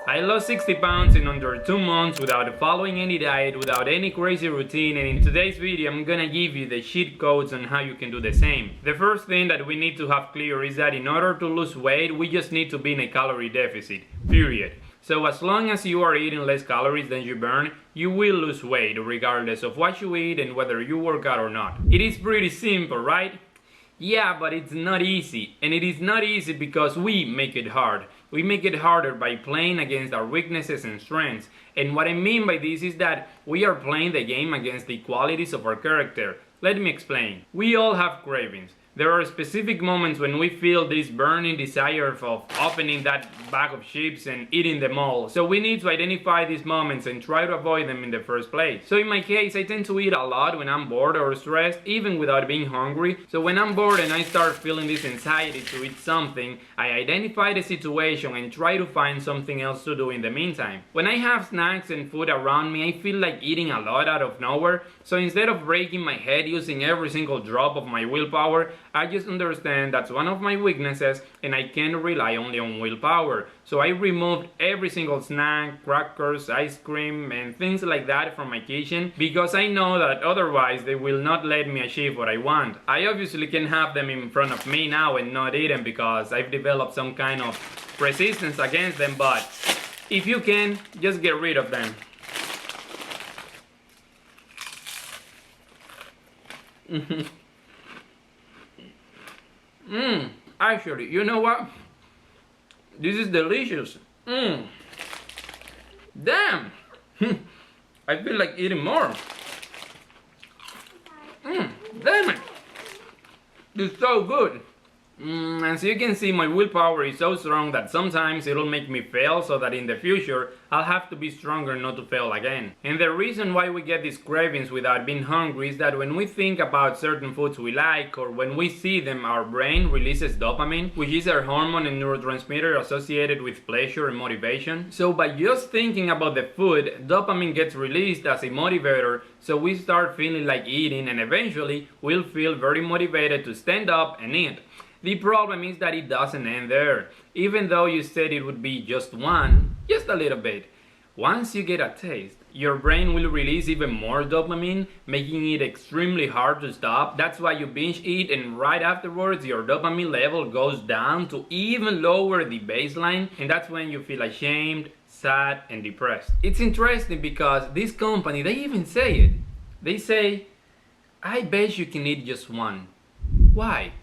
I lost 60 pounds in under 2 months without following any diet, without any crazy routine, and in today's video I'm gonna give you the cheat codes on how you can do the same. The first thing that we need to have clear is that in order to lose weight, we just need to be in a calorie deficit, period. So as long as you are eating less calories than you burn, you will lose weight regardless of what you eat and whether you work out or not. It is pretty simple, right? Yeah, but it's not easy, and it is not easy because we make it hard. We make it harder by playing against our weaknesses and strengths, and what I mean by this is that we are playing the game against the qualities of our character. Let me explain. We all have cravings. There are specific moments when we feel this burning desire of opening that bag of chips and eating them all. So we need to identify these moments and try to avoid them in the first place. So in my case, I tend to eat a lot when I'm bored or stressed, even without being hungry. So when I'm bored and I start feeling this anxiety to eat something, I identify the situation and try to find something else to do in the meantime. When I have snacks and food around me, I feel like eating a lot out of nowhere. So instead of breaking my head using every single drop of my willpower, I just understand that's one of my weaknesses and I can't rely only on willpower. So I removed every single snack, crackers, ice cream and things like that from my kitchen because I know that otherwise they will not let me achieve what I want. I obviously can have them in front of me now and not eat them because I've developed some kind of resistance against them, but if you can, just get rid of them. Actually, you know what? This is delicious. Damn! I feel like eating more. Damn it! It's so good. And so you can see my willpower is so strong that sometimes it'll make me fail, so that in the future I'll have to be stronger not to fail again. And the reason why we get these cravings without being hungry is that when we think about certain foods we like or when we see them, our brain releases dopamine, which is a hormone and neurotransmitter associated with pleasure and motivation. So by just thinking about the food, dopamine gets released as a motivator, so we start feeling like eating and eventually we'll feel very motivated to stand up and eat. The problem is that it doesn't end there. Even though you said it would be just a little bit. Once you get a taste, your brain will release even more dopamine, making it extremely hard to stop. That's why you binge eat and right afterwards your dopamine level goes down to even lower the baseline, and that's when you feel ashamed, sad and depressed. It's interesting because this company, they even say it. They say, I bet you can eat just one. Why?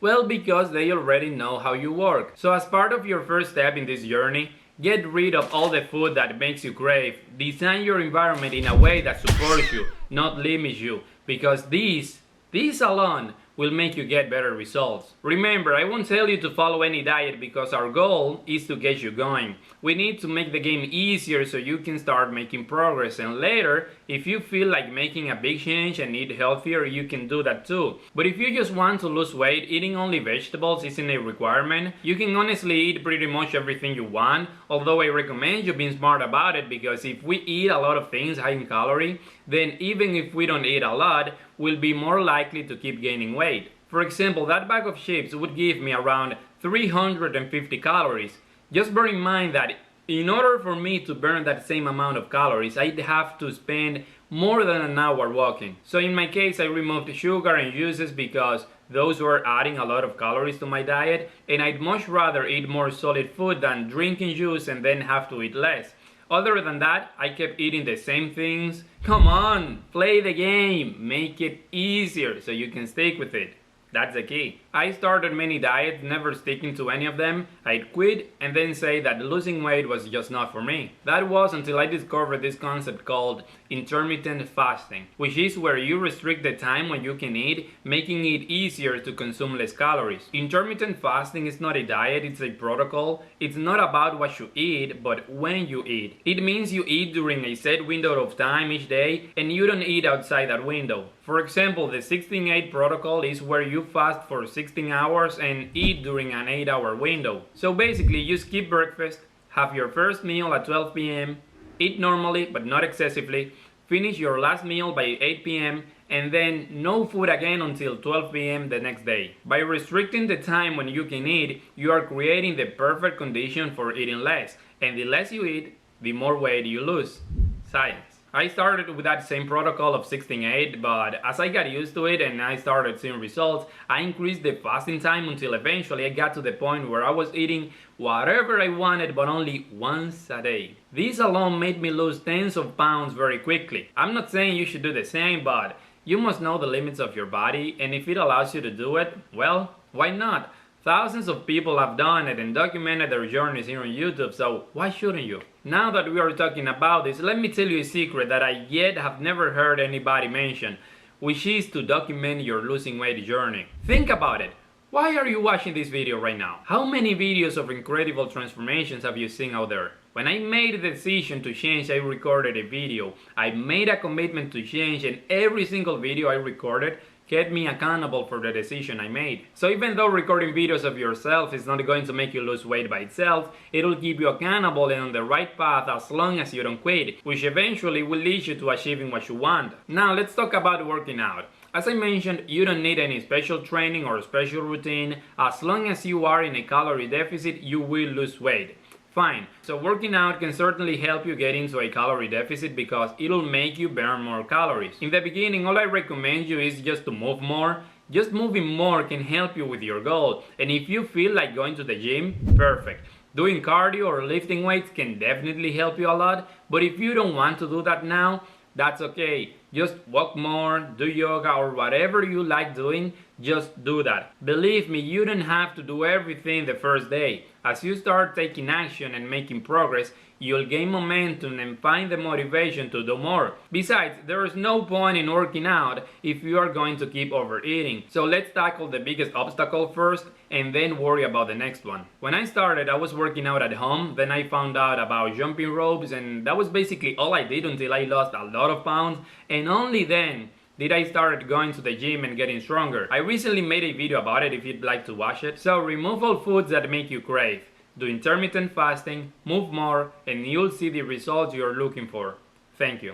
Well, because they already know how you work. So as part of your first step in this journey, get rid of all the food that makes you crave. Design your environment in a way that supports you, not limits you, because these alone will make you get better results. Remember, I won't tell you to follow any diet because our goal is to get you going. We need to make the game easier so you can start making progress, and later, if you feel like making a big change and eat healthier, you can do that too. But if you just want to lose weight, eating only vegetables isn't a requirement. You can honestly eat pretty much everything you want, although I recommend you being smart about it because if we eat a lot of things high in calorie, then even if we don't eat a lot, we'll be more likely to keep gaining weight. For example, that bag of chips would give me around 350 calories. Just bear in mind that in order for me to burn that same amount of calories, I'd have to spend more than an hour walking. So in my case, I removed sugar and juices because those were adding a lot of calories to my diet, and I'd much rather eat more solid food than drinking juice and then have to eat less. Other than that, I kept eating the same things. Come on, play the game, make it easier so you can stick with it. That's the key. I started many diets, never sticking to any of them. I'd quit and then say that losing weight was just not for me. That was until I discovered this concept called intermittent fasting, which is where you restrict the time when you can eat, making it easier to consume less calories. Intermittent fasting is not a diet, it's a protocol. It's not about what you eat, but when you eat. It means you eat during a set window of time each day and you don't eat outside that window. For example, the 16-8 protocol is where you fast for 16 hours and eat during an 8-hour window. So basically, you skip breakfast, have your first meal at 12 p.m., eat normally but not excessively, finish your last meal by 8 p.m., and then no food again until 12 p.m. the next day. By restricting the time when you can eat, you are creating the perfect condition for eating less, and the less you eat, the more weight you lose. Science. I started with that same protocol of 16-8, but as I got used to it and I started seeing results, I increased the fasting time until eventually I got to the point where I was eating whatever I wanted but only once a day. This alone made me lose tens of pounds very quickly. I'm not saying you should do the same, but you must know the limits of your body, and if it allows you to do it, well, why not? Thousands of people have done it and documented their journeys here on YouTube, so why shouldn't you? Now that we are talking about this, let me tell you a secret that I yet have never heard anybody mention, which is to document your losing weight journey. Think about it. Why are you watching this video right now? How many videos of incredible transformations have you seen out there? When I made the decision to change, I recorded a video. I made a commitment to change, and every single video I recorded kept me accountable for the decision I made. So even though recording videos of yourself is not going to make you lose weight by itself, it'll keep you accountable and on the right path as long as you don't quit, which eventually will lead you to achieving what you want. Now let's talk about working out. As I mentioned, you don't need any special training or special routine. As long as you are in a calorie deficit, you will lose weight. Fine. So working out can certainly help you get into a calorie deficit because it'll make you burn more calories. In the beginning, all I recommend you is just to move more. Just moving more can help you with your goal. And if you feel like going to the gym, perfect. Doing cardio or lifting weights can definitely help you a lot. But if you don't want to do that now, that's okay. Just walk more, do yoga, or whatever you like doing, just do that. Believe me, you don't have to do everything the first day. As you start taking action and making progress, you'll gain momentum and find the motivation to do more. Besides, there is no point in working out if you are going to keep overeating. So let's tackle the biggest obstacle first and then worry about the next one. When I started, I was working out at home, then I found out about jumping ropes, and that was basically all I did until I lost a lot of pounds, and only then did I start going to the gym and getting stronger. I recently made a video about it if you'd like to watch it. So remove all foods that make you crave. Do intermittent fasting, move more, and you'll see the results you're looking for. Thank you.